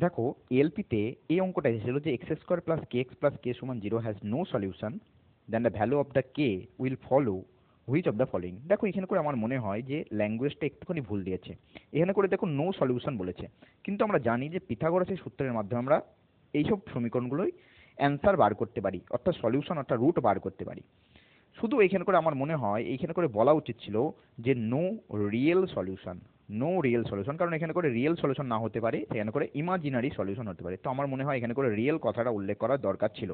দেখো এলপিতে এই অঙ্কটা এসেছিল যে x square plus k x plus k সমান zero has no solution then the value of the k will follow which of the following. দেখো এখানে করে আমার মনে হয় যে ল্যাঙ্গুয়েজটা একটুখানি ভুল দিয়েছে। এখানে করে দেখো নো সলিউশন বলেছে, কিন্তু আমরা জানি যে পিথাগোরাসের সূত্রের মাধ্যমে আমরা এইসব সমীকরণগুলোই অ্যান্সার বার করতে পারি, অর্থাৎ সলিউশন অর্থাৎ রুট বার করতে পারি। শুধু এইখানে করে আমার মনে হয় এইখানে করে বলা উচিত ছিল যে no real solution, no real solution, কারণ এখানে করে রিয়েল সলিউশন না হতে পারে, সেখানে করে ইমাজিনারি সলিউশন হতে পারে। তো আমার মনে হয় এখানে করে রিয়েল কথাটা উল্লেখ করার দরকার ছিল।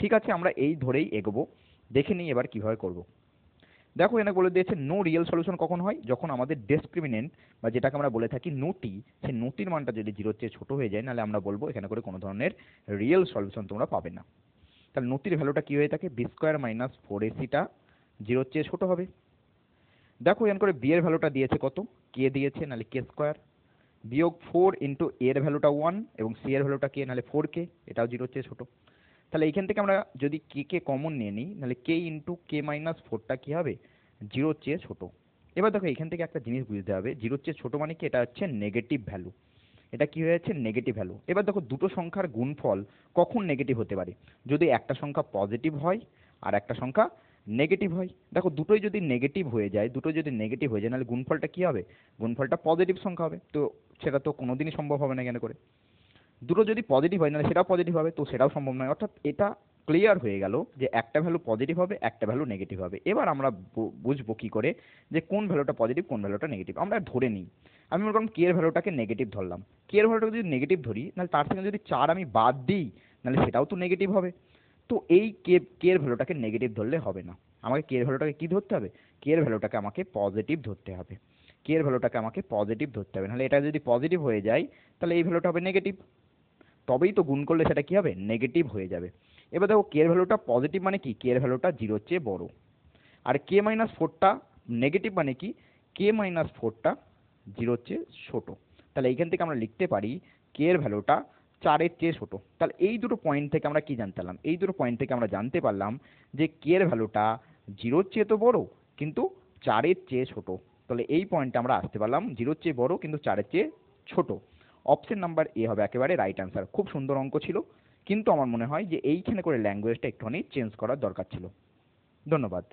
ঠিক আছে, আমরা এই ধরেই এগোবো, দেখে নিই এবার কিভাবে করব। দেখো এখানে বলে দিয়েছে নো রিয়েল সলিউশন কখন হয়, যখন আমাদের ডিসক্রিমিনেন্ট বা যেটাকে আমরা বলে থাকি নতি, সেই নতির মানটা যদি জিরোর চেয়ে ছোট হয়ে যায়, নাহলে আমরা বলবো এখানে করে কোনো ধরনের রিয়েল সলিউশন তোমরা পাবে না। তাহলে নতির ভ্যালুটা কি হয়ে থাকে, বি স্কোয়ার মাইনাস ফোর এসিটা জিরোর চেয়ে ছোট হবে। দেখো এখান করে বি এর ভ্যালুটা দিয়েছে কত, কে দিয়েছে, নাহলে কে স্কোয়ার বিয়োগ ফোর ইন্টু এর ভ্যালুটা ওয়ান এবং সি এর ভ্যালুটা কে, নাহলে ফোর কে, এটাও জিরোর চেয়ে ছোট। তাহলে এইখান থেকে আমরা যদি কে কে কমন নিয়ে নিই, নাহলে কে ইন্টু কে মাইনাস ফোরটা কী হবে, জিরোর চেয়ে ছোট। এবার দেখো এখান থেকে একটা জিনিস বুঝতে হবে, জিরোর চেয়ে ছোট মানে কি, এটা হচ্ছে নেগেটিভ ভ্যালু, এটা কি হয়ে যাচ্ছে নেগেটিভ ভ্যালু। এবার দেখো দুটো সংখ্যার গুণফল কখন নেগেটিভ হতে পারে, যদি একটা সংখ্যা পজিটিভ হয় আর একটা সংখ্যা নেগেটিভ হয়। দেখো দুটোই যদি নেগেটিভ হয়ে যায়, নাহলে গুণফলটা কি হবে, গুণফলটা পজিটিভ সংখ্যা হবে। তো সেটা তো কোনোদিনই সম্ভব হবে না এখানে করে। দুটো যদি পজিটিভ হয় নাহলে সেটাও পজিটিভ হবে, তো সেটাও সম্ভব নয়। অর্থাৎ এটা ক্লিয়ার হয়ে গেল যে একটা ভ্যালু পজিটিভ হবে, একটা ভ্যালু নেগেটিভ হবে। এবার আমরা বুঝবো কি করে যে কোন ভ্যালুটা পজিটিভ কোন ভ্যালুটা নেগেটিভ। আমরা ধরে নিই, আমি মনে করলাম কে এর ভ্যালুটাকে নেগেটিভ ধরলাম। কে এর ভ্যালুটাকে যদি নেগেটিভ ধরি, নাহলে তার সঙ্গে যদি চার আমি বাদ দিই, নাহলে সেটাও তো নেগেটিভ হবে। তো এই কে এর ভ্যালুটাকে নেগেটিভ ধরলে হবে না, আমাকে কে এর ভ্যালুটাকে কি ধরতে হবে, কে এর ভ্যালুটাকে আমাকে পজিটিভ ধরতে হবে, কে এর ভ্যালুটাকে আমাকে পজিটিভ ধরতে হবে। নাহলে এটা যদি পজিটিভ হয়ে যায়, তাহলে এই ভ্যালুটা হবে নেগেটিভ, তবেই তো গুণ করলে সেটা কি হবে, নেগেটিভ হয়ে যাবে। এবার দেখো কে এর ভ্যালুটা পজিটিভ মানে কি, কে এর ভ্যালুটা জিরোর চেয়ে বড়। আর কে মাইনাস ফোরটা নেগেটিভ মানে কি, কে মাইনাস ফোরটা জিরোর চেয়ে ছোট। তাহলে এইখান থেকে আমরা লিখতে পারি কে এর ভ্যালুটা চারের চেয়ে ছোট। তাহলে এই দুটো পয়েন্ট থেকে আমরা কি জানতে পারলাম, এই দুটো পয়েন্ট থেকে আমরা জানতে পারলাম যে কে এর ভ্যালুটা জিরোর চেয়ে তো বড় কিন্তু চারের চেয়ে ছোট। তাহলে এই পয়েন্টে আমরা আসতে পারলাম জিরোর চেয়ে বড় কিন্তু চারের চেয়ে ছোট। অপশন নাম্বার এ হবে একেবারে রাইট অ্যান্সার। খুব সুন্দর অঙ্ক ছিল, কিন্তু আমার মনে হয় যে এইখানে করে ল্যাঙ্গুয়েজটা একটুখানি চেঞ্জ করার দরকার ছিল। ধন্যবাদ।